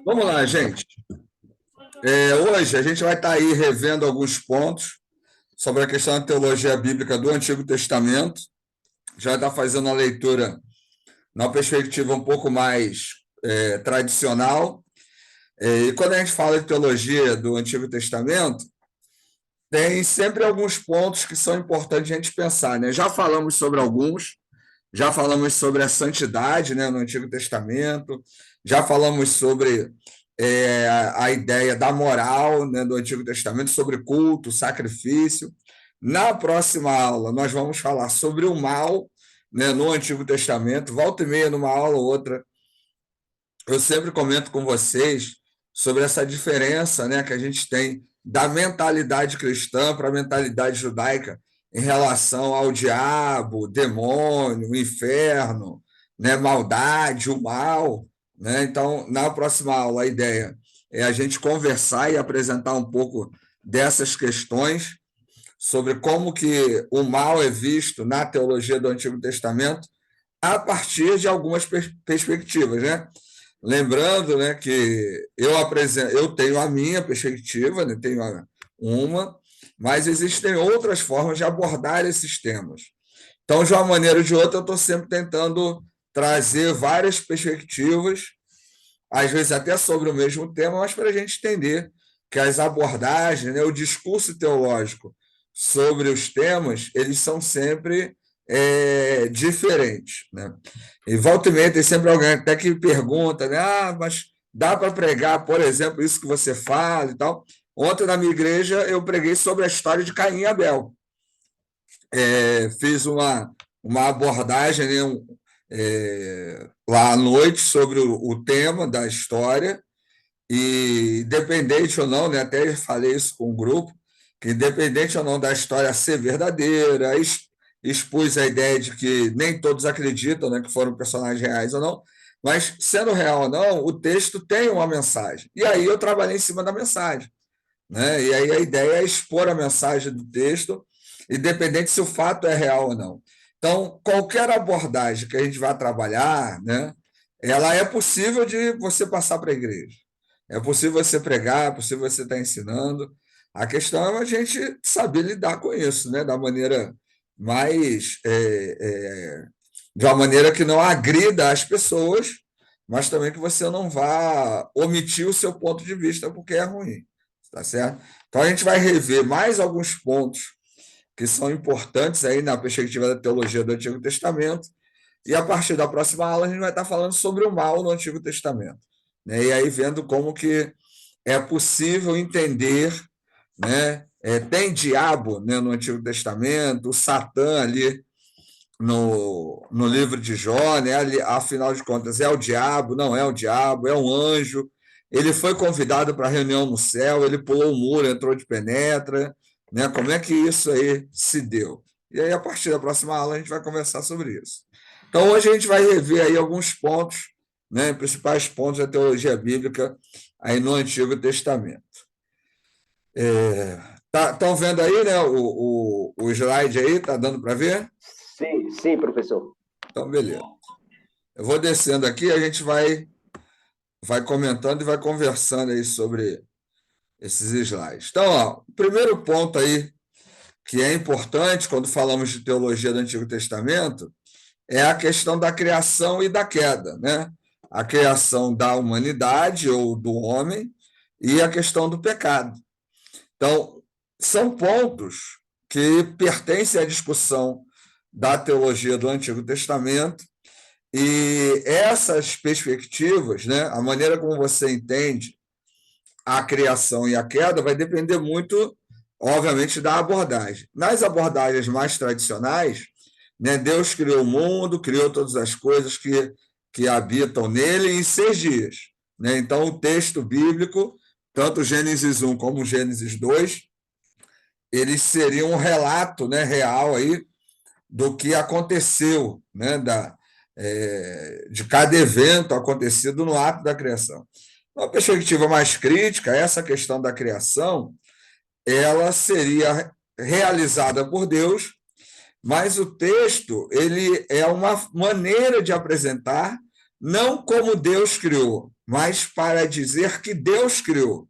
Vamos lá, gente. Hoje a gente vai estar aí revendo alguns pontos sobre a questão da teologia bíblica do Antigo Testamento. Já está fazendo a leitura na perspectiva um pouco mais tradicional. E quando a gente fala de teologia do Antigo Testamento, tem sempre alguns pontos que são importantes a gente pensar, né? Já falamos sobre alguns, já falamos sobre a santidade, né, no Antigo Testamento, já falamos sobre a ideia da moral, né, do Antigo Testamento, sobre culto, sacrifício. Na próxima aula, nós vamos falar sobre o mal, né, no Antigo Testamento. Volta e meia, numa aula ou outra, eu sempre comento com vocês sobre essa diferença, né, que a gente tem da mentalidade cristã para a mentalidade judaica em relação ao diabo, demônio, o inferno, né, maldade, o mal, né? Então, na próxima aula, a ideia é a gente conversar e apresentar um pouco dessas questões sobre como que o mal é visto na teologia do Antigo Testamento a partir de algumas perspectivas, né? Lembrando, né, que eu tenho a minha perspectiva, né, tenho uma, mas existem outras formas de abordar esses temas. Então, de uma maneira ou de outra, eu estou sempre tentando trazer várias perspectivas, às vezes até sobre o mesmo tema, mas para a gente entender que as abordagens, né, o discurso teológico sobre os temas, eles são sempre diferentes, né? E volta e meia tem sempre alguém até que pergunta, né? Mas dá para pregar, por exemplo, isso que você fala e tal. Ontem, na minha igreja, eu preguei sobre a história de Caim e Abel. Fiz uma abordagem, né, lá à noite sobre o tema da história, e independente ou não, né, até falei isso com o grupo, que independente ou não da história ser verdadeira, expus a ideia de que nem todos acreditam, né, que foram personagens reais ou não, mas sendo real ou não, o texto tem uma mensagem. E aí eu trabalhei em cima da mensagem, né? E aí a ideia é expor a mensagem do texto, independente se o fato é real ou não. Então, qualquer abordagem que a gente vá trabalhar, né, ela é possível de você passar para a igreja. É possível você pregar, é possível você estar ensinando. A questão é a gente saber lidar com isso, né, da maneira mais de uma maneira que não agrida as pessoas, mas também que você não vá omitir o seu ponto de vista porque é ruim, tá certo? Então a gente vai rever mais alguns pontos que são importantes aí na perspectiva da teologia do Antigo Testamento, e a partir da próxima aula a gente vai estar falando sobre o mal no Antigo Testamento, né? E aí vendo como que é possível entender, né? Tem diabo, né, no Antigo Testamento, o Satã ali no livro de Jó, né? Afinal de contas, é o diabo, não é o diabo, é um anjo. Ele foi convidado para a reunião no céu, ele pulou o muro, entrou de penetra, né? Como é que isso aí se deu? E aí, a partir da próxima aula, a gente vai conversar sobre isso. Então, hoje a gente vai rever aí alguns pontos, né, principais pontos da teologia bíblica aí no Antigo Testamento. Estão vendo aí, né, o slide aí? Está dando para ver? Sim, sim, professor. Então, beleza. Eu vou descendo aqui, a gente vai comentando e vai conversando aí sobre esses slides. Então, ó, o primeiro ponto aí que é importante quando falamos de teologia do Antigo Testamento é a questão da criação e da queda, né? A criação da humanidade ou do homem e a questão do pecado. Então, são pontos que pertencem à discussão da teologia do Antigo Testamento. E essas perspectivas, né, a maneira como você entende a criação e a queda vai depender muito, obviamente, da abordagem. Nas abordagens mais tradicionais, né, Deus criou o mundo, criou todas as coisas que habitam nele em 6 dias. Né? Então, o texto bíblico, tanto Gênesis 1 como Gênesis 2, eles seriam um relato, né, real aí do que aconteceu, né, de cada evento acontecido no ato da criação. Uma perspectiva mais crítica, essa questão da criação, ela seria realizada por Deus, mas o texto ele é uma maneira de apresentar, não como Deus criou, mas para dizer que Deus criou.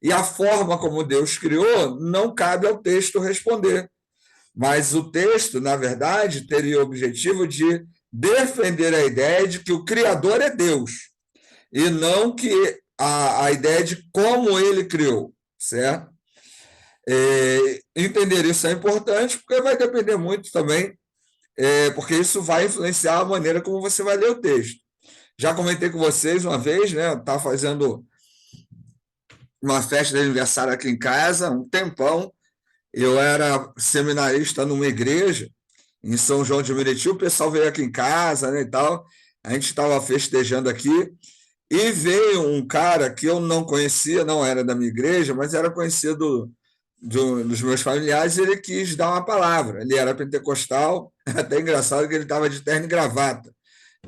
E a forma como Deus criou não cabe ao texto responder. Mas o texto, na verdade, teria o objetivo de defender a ideia de que o Criador é Deus, e não que a ideia de como ele criou, certo? Entender isso é importante, porque vai depender muito também, porque isso vai influenciar a maneira como você vai ler o texto. Já comentei com vocês uma vez, né? Eu estava fazendo uma festa de aniversário aqui em casa, um tempão. Eu era seminarista numa igreja em São João de Meriti, o pessoal veio aqui em casa, né, e tal. A gente estava festejando aqui e veio um cara que eu não conhecia, não era da minha igreja, mas era conhecido dos meus familiares, e ele quis dar uma palavra. Ele era pentecostal, até engraçado que ele estava de terno e gravata.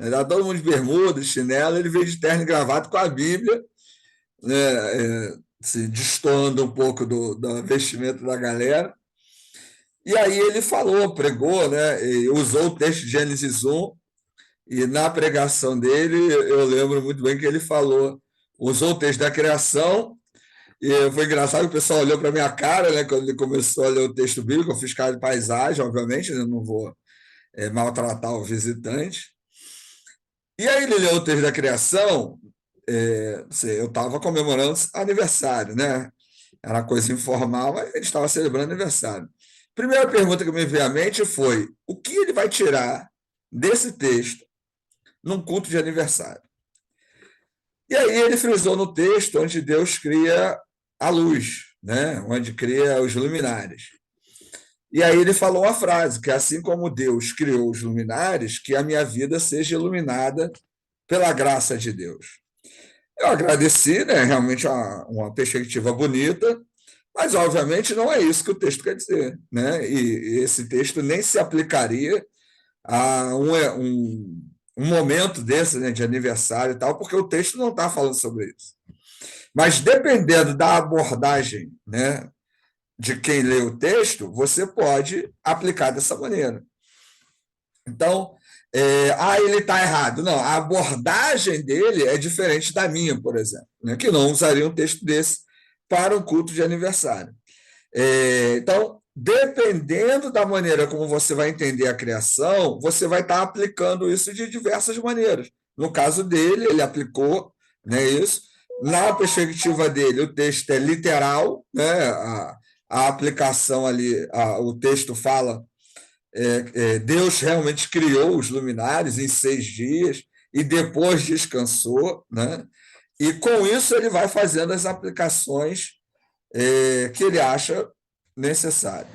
Estava todo mundo de bermuda, de chinelo, ele veio de terno e gravata com a Bíblia, né, se destoando um pouco do vestimento da galera. E aí ele falou, pregou, né, e usou o texto de Gênesis 1, e na pregação dele, eu lembro muito bem que ele falou, usou o texto da criação, e foi engraçado que o pessoal olhou para a minha cara, né, quando ele começou a ler o texto bíblico. Eu fiz cara de paisagem, obviamente, eu não vou maltratar o visitante. E aí ele leu o texto da criação, eu estava comemorando aniversário, né? Era uma coisa informal, mas a gente estava celebrando aniversário. Primeira pergunta que me veio à mente foi: o que ele vai tirar desse texto num culto de aniversário? E aí ele frisou no texto onde Deus cria a luz, né? Onde cria os luminares. E aí ele falou uma frase, que assim como Deus criou os luminares, que a minha vida seja iluminada pela graça de Deus. Eu agradeci, né? Realmente uma perspectiva bonita, mas obviamente não é isso que o texto quer dizer, né? E esse texto nem se aplicaria a um momento desse, né, de aniversário e tal, porque o texto não está falando sobre isso. Mas dependendo da abordagem, né, de quem lê o texto, você pode aplicar dessa maneira. Então, ele está errado. Não, a abordagem dele é diferente da minha, por exemplo, né, que não usaria um texto desse para um culto de aniversário. Então, dependendo da maneira como você vai entender a criação, você vai estar aplicando isso de diversas maneiras. No caso dele, ele aplicou, né, isso. Na perspectiva dele, o texto é literal, né, a aplicação ali, o texto fala, Deus realmente criou os luminares em 6 dias e depois descansou, né? E com isso ele vai fazendo as aplicações que ele acha necessário.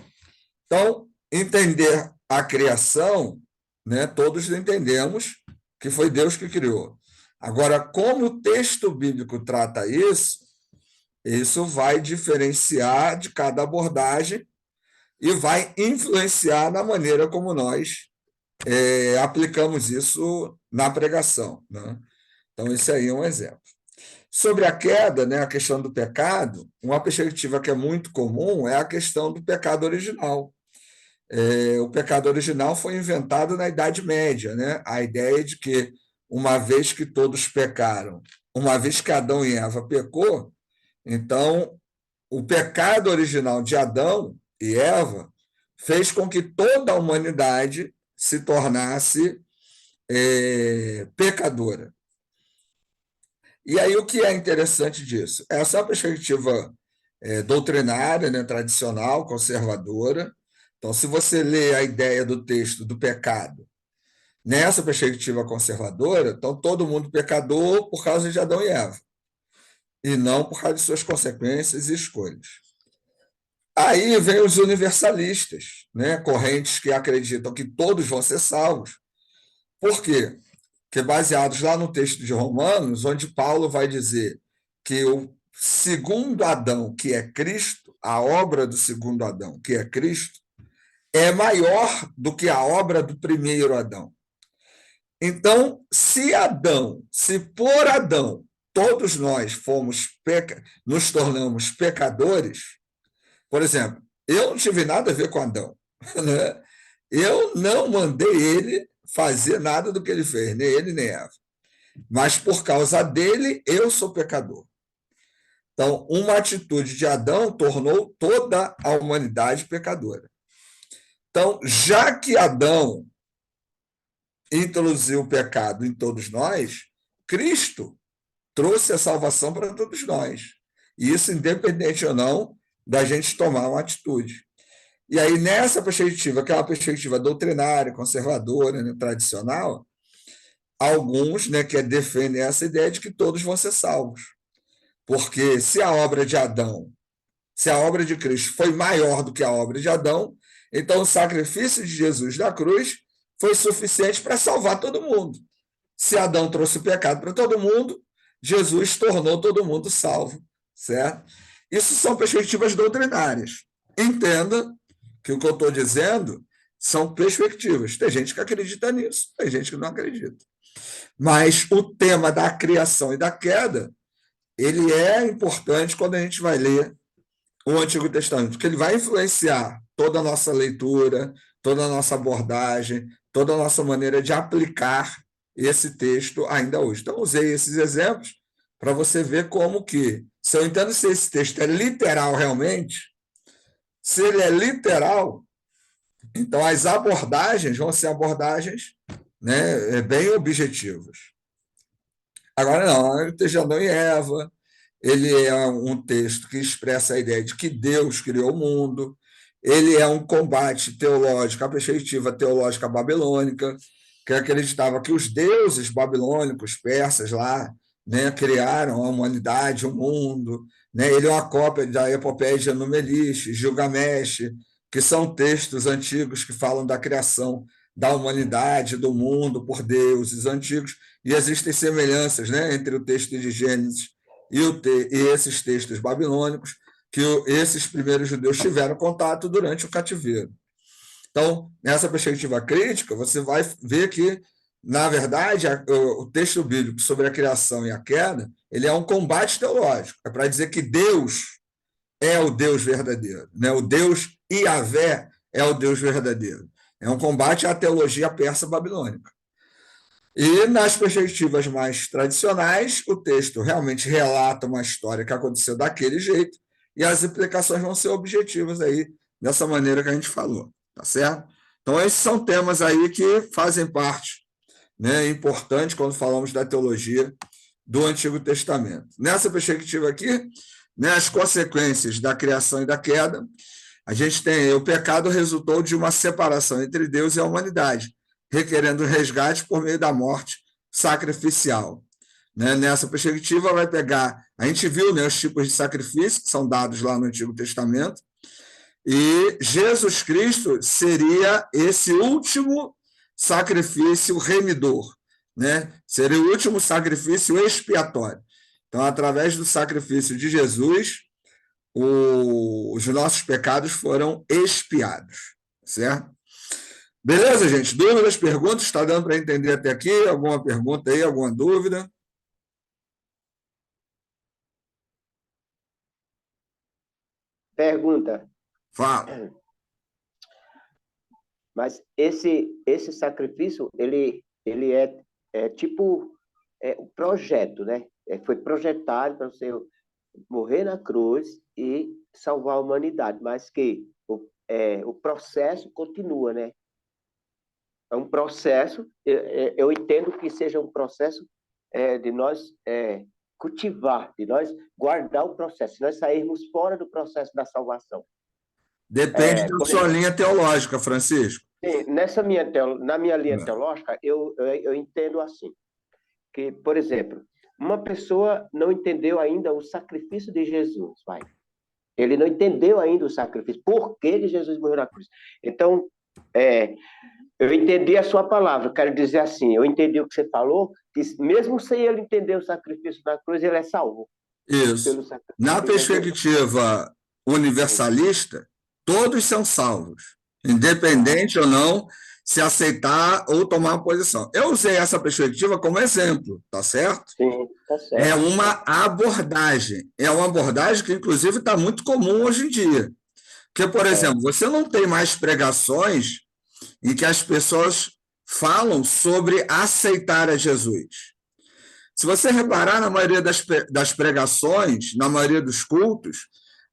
Então, entender a criação, né, todos entendemos que foi Deus que criou. Agora, como o texto bíblico trata isso vai diferenciar de cada abordagem e vai influenciar na maneira como nós aplicamos isso na pregação, né? Então, esse aí é um exemplo. Sobre a queda, né, a questão do pecado, uma perspectiva que é muito comum é a questão do pecado original. O pecado original foi inventado na Idade Média, né? A ideia de que, uma vez que todos pecaram, uma vez que Adão e Eva pecou, então o pecado original de Adão e Eva fez com que toda a humanidade se tornasse pecadora. E aí o que é interessante disso? Essa é uma perspectiva doutrinária, né, tradicional, conservadora. Então, se você lê a ideia do texto do pecado nessa perspectiva conservadora, então todo mundo pecador por causa de Adão e Eva, e não por causa de suas consequências e escolhas. Aí vem os universalistas, né, correntes que acreditam que todos vão ser salvos. Por quê? Porque baseados lá no texto de Romanos, onde Paulo vai dizer que o segundo Adão, que é Cristo, a obra do segundo Adão, que é Cristo, é maior do que a obra do primeiro Adão. Então, se por Adão todos nós nos tornamos pecadores, por exemplo, eu não tive nada a ver com Adão, né? Eu não mandei ele fazer nada do que ele fez, nem ele nem Eva. mas por causa dele eu sou pecador. Então, uma atitude de Adão tornou toda a humanidade pecadora. Então, já que Adão introduziu o pecado em todos nós, Cristo trouxe a salvação para todos nós. E isso independente ou não da gente tomar uma atitude. E aí, nessa perspectiva, que é uma perspectiva doutrinária, conservadora, né, tradicional, alguns, né, que defendem essa ideia de que todos vão ser salvos. Porque se a obra de Adão, se a obra de Cristo foi maior do que a obra de Adão, então o sacrifício de Jesus na cruz foi suficiente para salvar todo mundo. Se Adão trouxe o pecado para todo mundo, Jesus tornou todo mundo salvo, certo? Isso são perspectivas doutrinárias. Entenda que o que eu estou dizendo são perspectivas. Tem gente que acredita nisso, tem gente que não acredita. Mas o tema da criação e da queda, ele é importante quando a gente vai ler o Antigo Testamento, porque ele vai influenciar toda a nossa leitura, toda a nossa abordagem, toda a nossa maneira de aplicar esse texto ainda hoje. Então, usei esses exemplos para você ver como que, se eu entendo se esse texto é literal realmente, se ele é literal, então as abordagens vão ser abordagens, né, bem objetivas. Agora, não, o texto de Adão e Eva, ele é um texto que expressa a ideia de que Deus criou o mundo, ele é um combate teológico, a perspectiva teológica babilônica, que acreditava que os deuses babilônicos, persas lá, né, criaram a humanidade, o mundo. Né? Ele é uma cópia da epopeia de Anu-Elish, Gilgamesh, que são textos antigos que falam da criação da humanidade, do mundo por deuses antigos, e existem semelhanças, né, entre o texto de Gênesis e esses textos babilônicos, que esses primeiros judeus tiveram contato durante o cativeiro. Então, nessa perspectiva crítica, você vai ver que, na verdade, o texto bíblico sobre a criação e a queda, ele é um combate teológico. É para dizer que Deus é o Deus verdadeiro. Né? O Deus Iavé é o Deus verdadeiro. É um combate à teologia persa babilônica. E, nas perspectivas mais tradicionais, o texto realmente relata uma história que aconteceu daquele jeito e as implicações vão ser objetivas aí, dessa maneira que a gente falou, tá certo? Então, esses são temas aí que fazem parte, né, importante quando falamos da teologia do Antigo Testamento. Nessa perspectiva aqui, né, as consequências da criação e da queda, a gente tem o pecado resultou de uma separação entre Deus e a humanidade, requerendo resgate por meio da morte sacrificial. Né? Nessa perspectiva, vai pegar. A gente viu, né, os tipos de sacrifício que são dados lá no Antigo Testamento, e Jesus Cristo seria esse último sacrifício remidor, né? Seria o último sacrifício expiatório. Então, através do sacrifício de Jesus, os nossos pecados foram expiados, certo? Beleza, gente? Dúvidas, perguntas? Está dando para entender até aqui? Alguma pergunta aí, alguma dúvida? Pergunta. Fala. Mas esse sacrifício, ele é tipo um projeto, né? Foi projetado para você morrer na cruz e salvar a humanidade, mas que o processo continua, né? É um processo, eu entendo que seja um processo de nós cultivar, de nós guardar o processo, de nós sairmos fora do processo da salvação. Depende da sua linha teológica, Francisco. Sim, na minha linha teológica, eu entendo assim, que, por exemplo, uma pessoa não entendeu ainda o sacrifício de Jesus, vai. Ele não entendeu ainda o sacrifício, por que Jesus morreu na cruz. Então, eu entendi a sua palavra, quero dizer assim, eu entendi o que você falou, que mesmo sem ele entender o sacrifício na cruz, ele é salvo. Isso. Na perspectiva universalista, todos são salvos, independente ou não se aceitar ou tomar uma posição. Eu usei essa perspectiva como exemplo, tá certo? Sim, tá certo. É uma abordagem que, inclusive, está muito comum hoje em dia. Porque, por exemplo, você não tem mais pregações em que as pessoas falam sobre aceitar a Jesus. Se você reparar na maioria das pregações, na maioria dos cultos,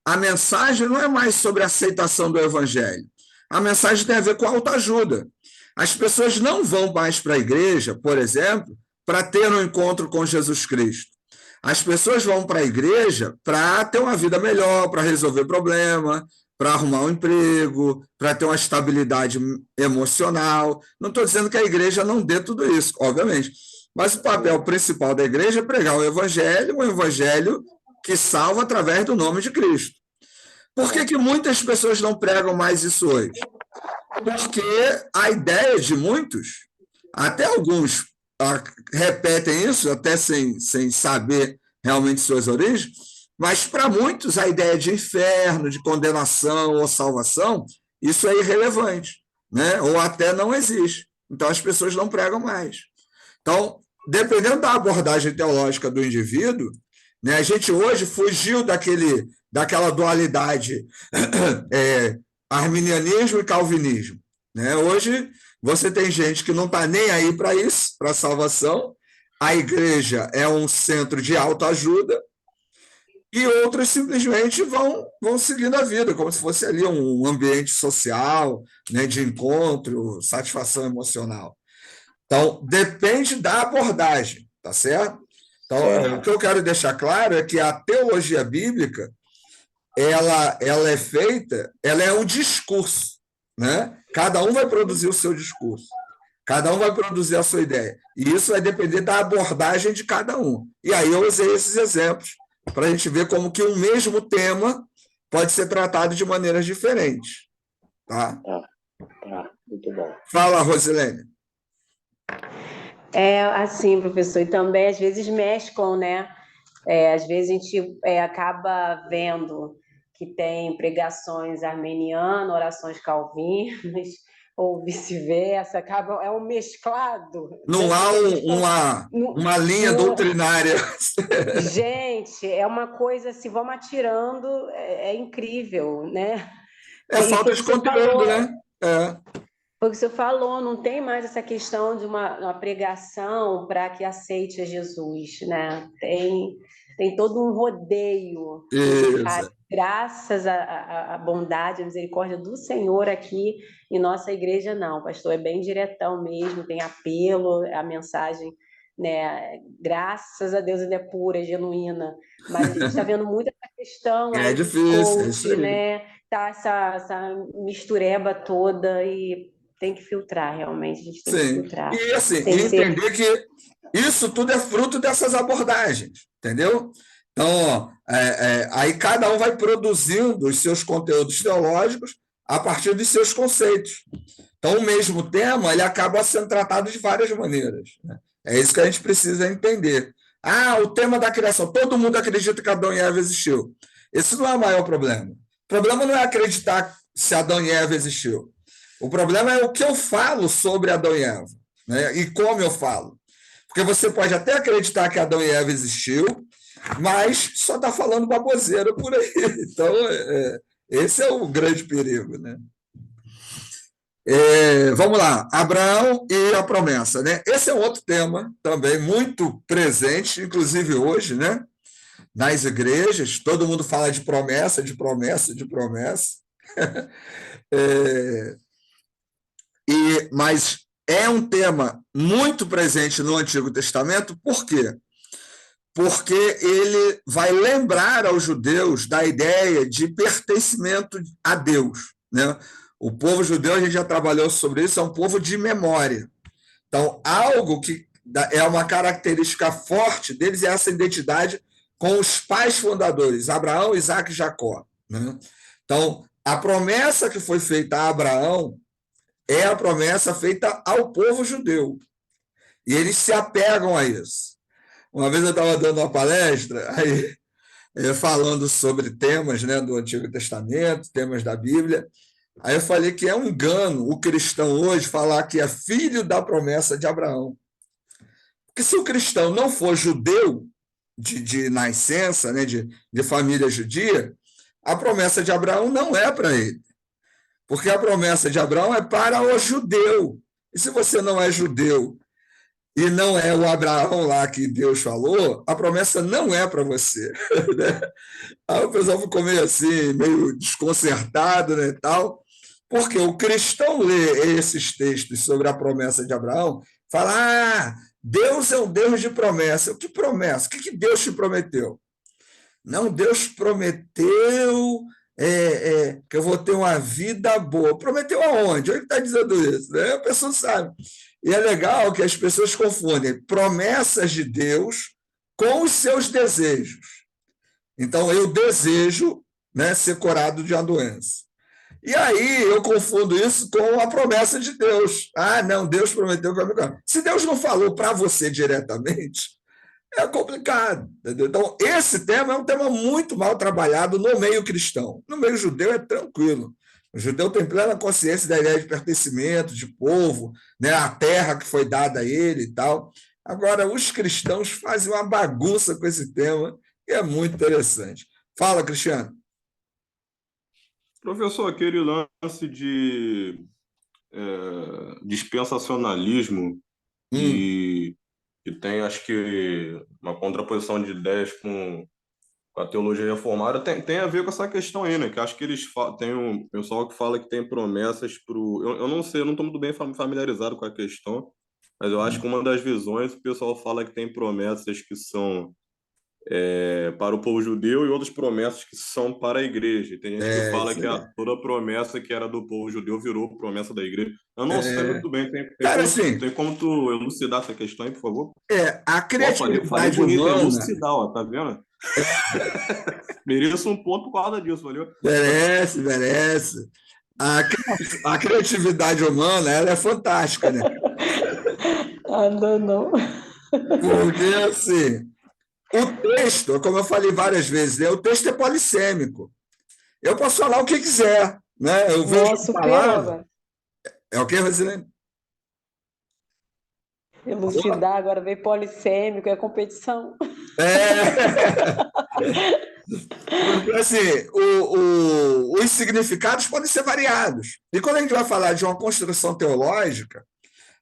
a mensagem não é mais sobre a aceitação do evangelho. A mensagem tem a ver com autoajuda. As pessoas não vão mais para a igreja, por exemplo, para ter um encontro com Jesus Cristo. As pessoas vão para a igreja para ter uma vida melhor, para resolver problema, para arrumar um emprego, para ter uma estabilidade emocional. Não estou dizendo que a igreja não dê tudo isso, obviamente. Mas o papel principal da igreja é pregar o evangelho que salva através do nome de Cristo. Por que muitas pessoas não pregam mais isso hoje? Porque a ideia de muitos, até alguns repetem isso, até sem saber realmente suas origens, mas para muitos a ideia de inferno, de condenação ou salvação, isso é irrelevante, né? Ou até não existe. Então as pessoas não pregam mais. Então, dependendo da abordagem teológica do indivíduo, né, a gente hoje fugiu daquela dualidade arminianismo e calvinismo. Né? Hoje, você tem gente que não está nem aí para isso, para a salvação. A igreja é um centro de autoajuda e outros simplesmente vão seguindo a vida, como se fosse ali um ambiente social, né, de encontro, satisfação emocional. Então, depende da abordagem, tá certo? Então, o que eu quero deixar claro é que a teologia bíblica ela é feita, ela é um discurso, né? Cada um vai produzir o seu discurso, cada um vai produzir a sua ideia, e isso vai depender da abordagem de cada um. E aí eu usei esses exemplos para a gente ver como que um mesmo tema pode ser tratado de maneiras diferentes. Tá? Muito bom. Fala, Rosilene. Assim, professor, e também às vezes mesclam, né? Às vezes a gente acaba vendo que tem pregações armenianas, orações calvinas, ou vice-versa, é um mesclado. Não há uma linha doutrinária. Gente, é uma coisa, assim, vamos atirando, é incrível, né? É falta de conteúdo, né? Foi o que você falou, não tem mais essa questão de uma pregação para que aceite a Jesus, né? Tem todo um rodeio. Graças à bondade, à misericórdia do Senhor aqui em nossa igreja, não, pastor, é bem diretão mesmo, tem apelo, a mensagem, né? Graças a Deus ainda é pura, é genuína, mas a gente está vendo muito essa questão aí difícil, coach, né? Tá essa mistureba toda e tem que filtrar, realmente, a gente tem que filtrar. E assim, entender que isso tudo é fruto dessas abordagens, entendeu? Então, aí cada um vai produzindo os seus conteúdos teológicos a partir dos seus conceitos. Então, o mesmo tema ele acaba sendo tratado de várias maneiras. Né? É isso que a gente precisa entender. O tema da criação. Todo mundo acredita que Adão e Eva existiu. Esse não é o maior problema. O problema não é acreditar se Adão e Eva existiu. O problema é o que eu falo sobre Adão e Eva, né? E como eu falo. Porque você pode até acreditar que Adão e Eva existiu, mas só está falando baboseira por aí. Então, esse é o grande perigo. Né? Vamos lá, Abraão e a promessa. Né? Esse é outro tema também muito presente, inclusive hoje, né? Nas igrejas, todo mundo fala de promessa, de promessa, de promessa. Mas é um tema muito presente no Antigo Testamento, por quê? Porque ele vai lembrar aos judeus da ideia de pertencimento a Deus. Né? O povo judeu, a gente já trabalhou sobre isso, é um povo de memória. Então, algo que é uma característica forte deles é essa identidade com os pais fundadores, Abraão, Isaque e Jacó. Né? Então, a promessa que foi feita a Abraão é a promessa feita ao povo judeu. E eles se apegam a isso. Uma vez eu estava dando uma palestra, falando sobre temas, né, do Antigo Testamento, temas da Bíblia. Aí eu falei que é um engano o cristão hoje falar que é filho da promessa de Abraão. Porque se o cristão não for judeu, de nascença, né, de família judia, a promessa de Abraão não é para ele. Porque a promessa de Abraão é para o judeu. E se você não é judeu e não é o Abraão lá que Deus falou, a promessa não é para você. Né? Aí o pessoal ficou meio assim, meio desconcertado, né, tal, porque o cristão lê esses textos sobre a promessa de Abraão, fala, Deus é um Deus de promessa. Que promessa? O que Deus te prometeu? Não, Deus prometeu que eu vou ter uma vida boa. Prometeu aonde? Ele está dizendo isso, né? A pessoa sabe. E é legal que as pessoas confundem promessas de Deus com os seus desejos. Então, eu desejo, né, ser curado de uma doença. E aí eu confundo isso com a promessa de Deus. Não, Deus prometeu que vai me curar. Se Deus não falou para você diretamente, é complicado. Entendeu? Então, esse tema é um tema muito mal trabalhado no meio cristão. No meio judeu é tranquilo. O judeu tem plena consciência da ideia de pertencimento, de povo, né, a terra que foi dada a ele e tal. Agora, os cristãos fazem uma bagunça com esse tema, que é muito interessante. Fala, Cristiano. Professor, aquele lance de dispensacionalismo que tem, acho que, uma contraposição de ideias com a teologia reformada, tem a ver com essa questão aí, né? Que acho que tem um pessoal que fala que tem promessas para o... Eu não sei, eu não estou muito bem familiarizado com a questão, mas eu acho que uma das visões, o pessoal fala que tem promessas que são para o povo judeu e outras promessas que são para a igreja. Tem gente que fala que toda promessa que era do povo judeu virou promessa da igreja. Eu não sei muito bem. Tem como tu elucidar essa questão aí, por favor? A criatividade falei bonito, humana... elucidar, ó, tá vendo? Mereço um ponto por causa disso, valeu? Merece. A criatividade humana, ela é fantástica, né? Não. Porque, assim, o texto, como eu falei várias vezes, né, o texto é polissêmico. Eu posso falar o que quiser, né? Eu vejo a palavra... É o que, Rosilene? Elucidar, agora vem polissêmico, é competição. Porque, assim, os significados podem ser variados. E quando a gente vai falar de uma construção teológica,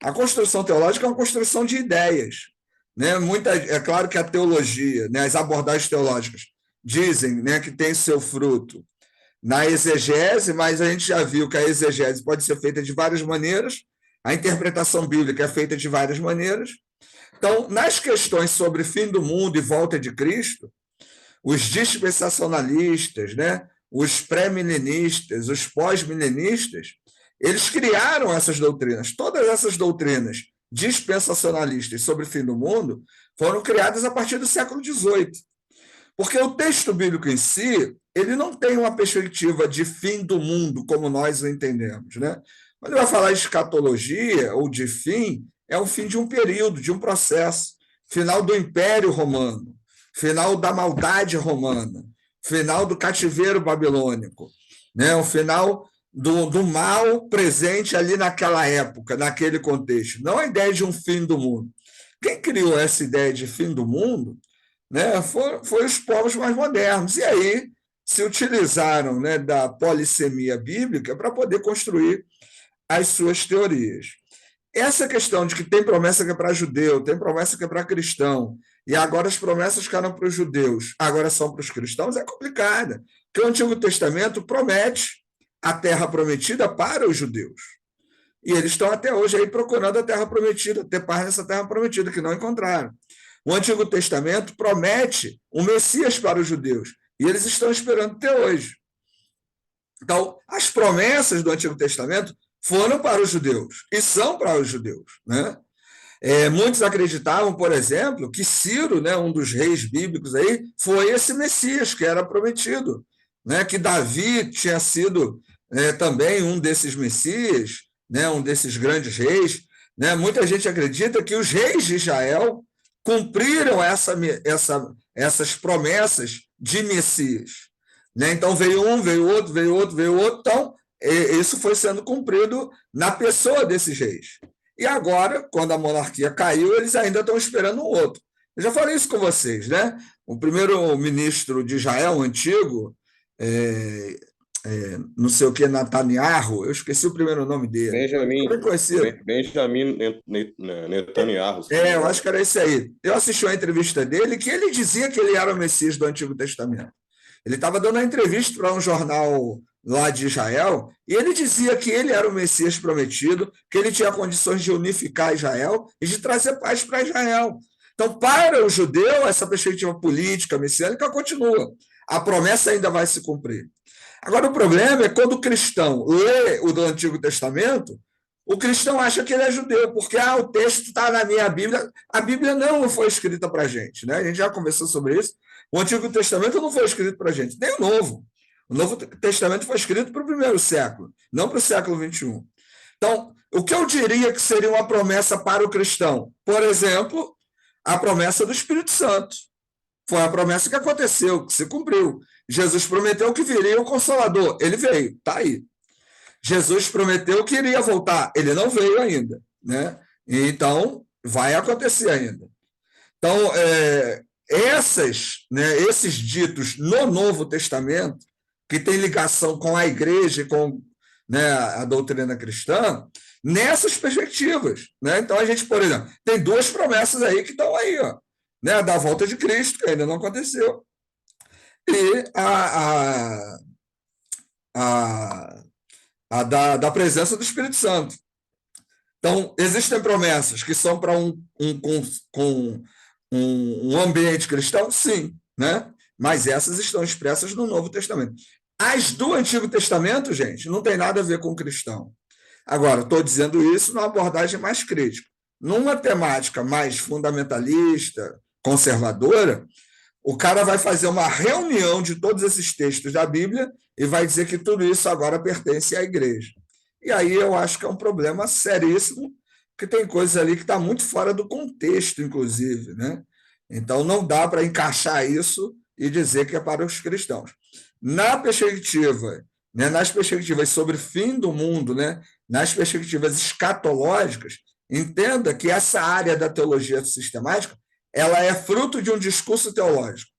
a construção teológica é uma construção de ideias. Né? É claro que a teologia, né, as abordagens teológicas, dizem, né, que tem seu fruto na exegese, mas a gente já viu que a exegese pode ser feita de várias maneiras, a interpretação bíblica é feita de várias maneiras. Então, nas questões sobre fim do mundo e volta de Cristo, os dispensacionalistas, né, os pré-milenistas, os pós-milenistas, eles criaram essas doutrinas. Todas essas doutrinas dispensacionalistas sobre o fim do mundo foram criadas a partir do século XVIII. Porque o texto bíblico em si, ele não tem uma perspectiva de fim do mundo como nós o entendemos. Né? Quando ele vai falar de escatologia ou de fim, é o fim de um período, de um processo. Final do Império Romano, final da maldade romana, final do cativeiro babilônico, né? O final do mal presente ali naquela época, naquele contexto. Não a ideia de um fim do mundo. Quem criou essa ideia de fim do mundo, né, foi os povos mais modernos. E aí se utilizaram, né, da polissemia bíblica para poder construir as suas teorias. Essa questão de que tem promessa que é para judeu, tem promessa que é para cristão, e agora as promessas que eram para os judeus, agora são para os cristãos, é complicada. Porque o Antigo Testamento promete a terra prometida para os judeus. E eles estão até hoje aí procurando a terra prometida, ter paz nessa terra prometida, que não encontraram. O Antigo Testamento promete o Messias para os judeus, e eles estão esperando até hoje. Então, as promessas do Antigo Testamento foram para os judeus, e são para os judeus. Né? Muitos acreditavam, por exemplo, que Ciro, né, um dos reis bíblicos, aí, foi esse Messias que era prometido, né, que Davi tinha sido também um desses Messias, né, um desses grandes reis. Né? Muita gente acredita que os reis de Israel cumpriram essas promessas de Messias. Né? Então, veio um, veio outro, veio outro, veio outro. Então, isso foi sendo cumprido na pessoa desses reis. E agora, quando a monarquia caiu, eles ainda estão esperando um outro. Eu já falei isso com vocês, né? O primeiro ministro de Israel, o antigo, não sei o que, Netanyahu, eu esqueci o primeiro nome dele. Bem conhecido. Benjamin Netanyahu. Eu acho que era esse aí. Eu assisti uma entrevista dele que ele dizia que ele era o Messias do Antigo Testamento. Ele estava dando uma entrevista para um jornal lá de Israel e ele dizia que ele era o Messias prometido, que ele tinha condições de unificar Israel e de trazer paz para Israel. Então, para o judeu, essa perspectiva política messiânica continua. A promessa ainda vai se cumprir. Agora, o problema é quando o cristão lê o do Antigo Testamento, o cristão acha que ele é judeu, porque o texto está na minha Bíblia. A Bíblia não foi escrita para a gente, né? A gente já conversou sobre isso. O Antigo Testamento não foi escrito para a gente, nem o Novo. O Novo Testamento foi escrito para o primeiro século, não para o século XXI. Então, o que eu diria que seria uma promessa para o cristão? Por exemplo, a promessa do Espírito Santo. Foi a promessa que aconteceu, que se cumpriu. Jesus prometeu que viria o Consolador. Ele veio, está aí. Jesus prometeu que iria voltar. Ele não veio ainda, né? Então, vai acontecer ainda. Então, esses ditos no Novo Testamento, que tem ligação com a igreja e com, né, a doutrina cristã, nessas perspectivas, né? Então, a gente, por exemplo, tem duas promessas aí que estão aí, ó, né, da volta de Cristo, que ainda não aconteceu, e da presença do Espírito Santo. Então, existem promessas que são para um ambiente cristão? Sim, né? Mas essas estão expressas no Novo Testamento. As do Antigo Testamento, gente, não tem nada a ver com cristão. Agora, estou dizendo isso numa abordagem mais crítica. Numa temática mais fundamentalista, conservadora, o cara vai fazer uma reunião de todos esses textos da Bíblia e vai dizer que tudo isso agora pertence à igreja. E aí eu acho que é um problema seríssimo, que tem coisas ali que está muito fora do contexto, inclusive, né? Então não dá para encaixar isso e dizer que é para os cristãos. Na perspectiva, né, nas perspectivas sobre o fim do mundo, né, nas perspectivas escatológicas, entenda que essa área da teologia sistemática ela é fruto de um discurso teológico.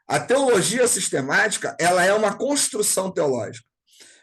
A teologia sistemática ela é uma construção teológica,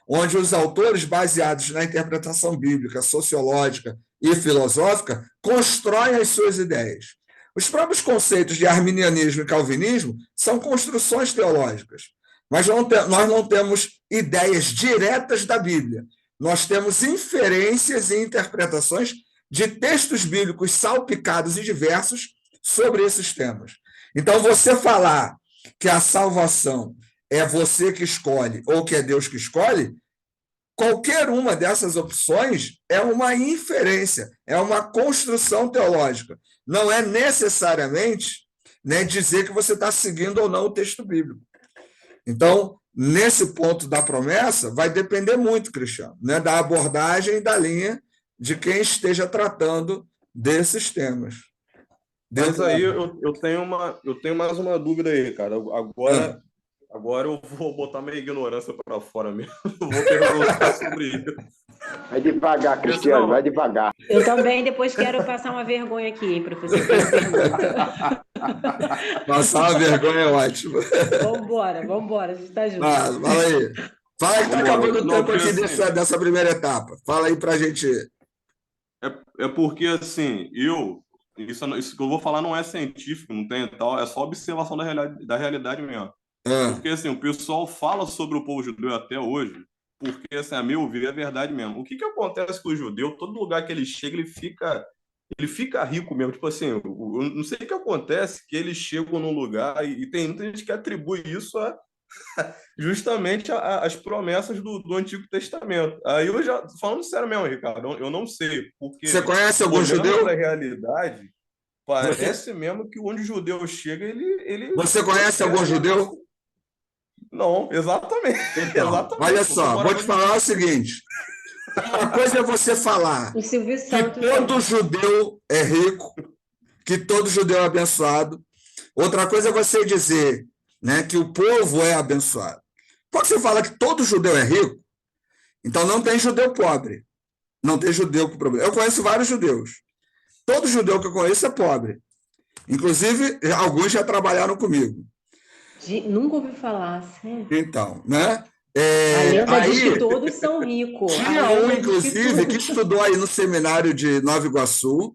onde os autores, baseados na interpretação bíblica, sociológica e filosófica, constroem as suas ideias. Os próprios conceitos de arminianismo e calvinismo são construções teológicas, mas nós não temos ideias diretas da Bíblia. Nós temos inferências e interpretações de textos bíblicos salpicados e diversos sobre esses temas. Então, você falar que a salvação é você que escolhe ou que é Deus que escolhe, qualquer uma dessas opções é uma inferência, é uma construção teológica. Não é necessariamente, né, dizer que você está seguindo ou não o texto bíblico. Então, nesse ponto da promessa, vai depender muito, Cristiano, né, da abordagem e da linha de quem esteja tratando desses temas. Mas aí eu tenho mais uma dúvida aí, cara. Agora eu vou botar minha ignorância para fora mesmo. Eu vou perguntar sobre isso. Vai devagar, Cristiano, vai devagar. Eu também depois quero passar uma vergonha aqui, professor. Passar uma vergonha é ótimo. Vamos embora, a gente está junto. Fala aí. Fala aí que está acabando o tempo aqui dessa primeira etapa. Fala aí para a gente. É porque, assim, isso que eu vou falar não é científico, não tem tal, é só observação da realidade mesmo. Porque, assim, o pessoal fala sobre o povo judeu até hoje, porque, assim, a meu ver, é verdade mesmo. O que acontece com o judeu? Todo lugar que ele chega, ele fica rico mesmo. Tipo assim, eu não sei o que acontece, que eles chegam num lugar e tem muita gente que atribui isso justamente às promessas do Antigo Testamento. Aí eu já, falando sério mesmo, Ricardo, eu não sei. Porque, você conhece algum judeu? Na realidade, parece mesmo que onde o judeu chega, ele... Você conhece algum judeu? Não, exatamente. Então, exatamente. Olha só, vou te falar o seguinte. Uma coisa é você falar que todo judeu é rico, que todo judeu é abençoado. Outra coisa é você dizer, né, que o povo é abençoado. Quando você fala que todo judeu é rico, então não tem judeu pobre. Não tem judeu com problema. Eu conheço vários judeus. Todo judeu que eu conheço é pobre. Inclusive, alguns já trabalharam comigo. Nunca ouvi falar, sério. Então, né? A lenda diz que Aí todos são ricos. tinha um, inclusive, que estudou aí no seminário de Nova Iguaçu.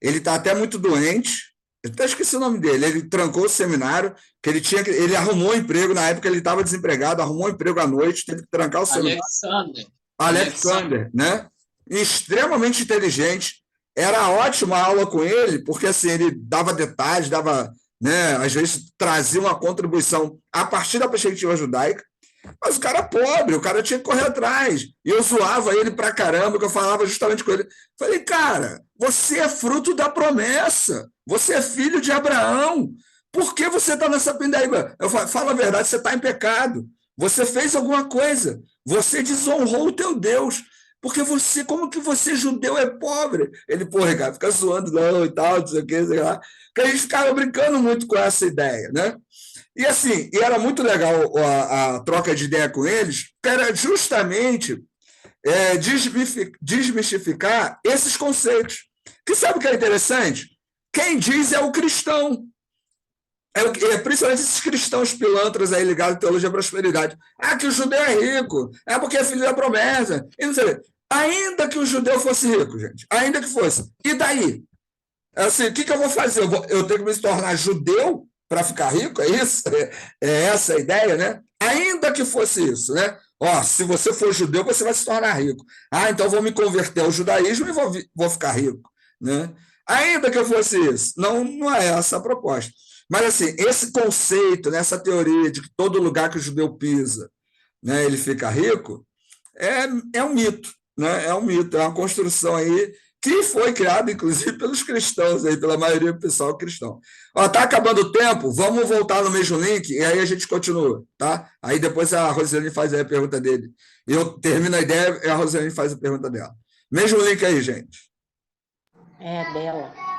Ele está até muito doente. Eu até esqueci o nome dele. Ele trancou o seminário, que ele arrumou um emprego na época, ele estava desempregado, arrumou um emprego à noite, teve que trancar o seminário. Alexander, né? Extremamente inteligente. Era ótima a aula com ele, porque assim, ele dava detalhes, dava, né, às vezes trazia uma contribuição a partir da perspectiva judaica. Mas o cara é pobre, o cara tinha que correr atrás. E eu zoava ele pra caramba, que eu falava justamente com ele. Falei, cara, você é fruto da promessa. Você é filho de Abraão. Por que você está nessa pindaíba? Eu falo a verdade, você está em pecado. Você fez alguma coisa. Você desonrou o teu Deus. Porque você, como que você, judeu, é pobre? Ele, pô, Ricardo, fica zoando não e tal, não sei o que, sei lá. Porque a gente ficava brincando muito com essa ideia, né? E assim, e era muito legal a troca de ideia com eles, que era justamente desmistificar esses conceitos. Que sabe o que é interessante? Quem diz é o cristão. Principalmente esses cristãos pilantras aí ligados à teologia da prosperidade. Ah, que o judeu é rico, é porque é filho da promessa. E não sei. Ainda que o judeu fosse rico, gente, ainda que fosse. E daí? Assim, o que eu vou fazer? Eu tenho que me tornar judeu para ficar rico? É isso? É essa a ideia, né? Ainda que fosse isso, né? Ó, se você for judeu, você vai se tornar rico. Ah, então vou me converter ao judaísmo e vou ficar rico, né? Ainda que eu fosse isso. Não, não é essa a proposta. Mas, assim, esse conceito, né, essa teoria de que todo lugar que o judeu pisa, né, ele fica rico, é um mito, né? É um mito, é uma construção aí que foi criada, inclusive, pelos cristãos, aí, pela maioria do pessoal cristão. Está acabando o tempo, vamos voltar no mesmo link e aí a gente continua, tá? Aí depois a Rosane faz aí a pergunta dele. Eu termino a ideia e a Rosane faz a pergunta dela. Mesmo link aí, gente. É dela.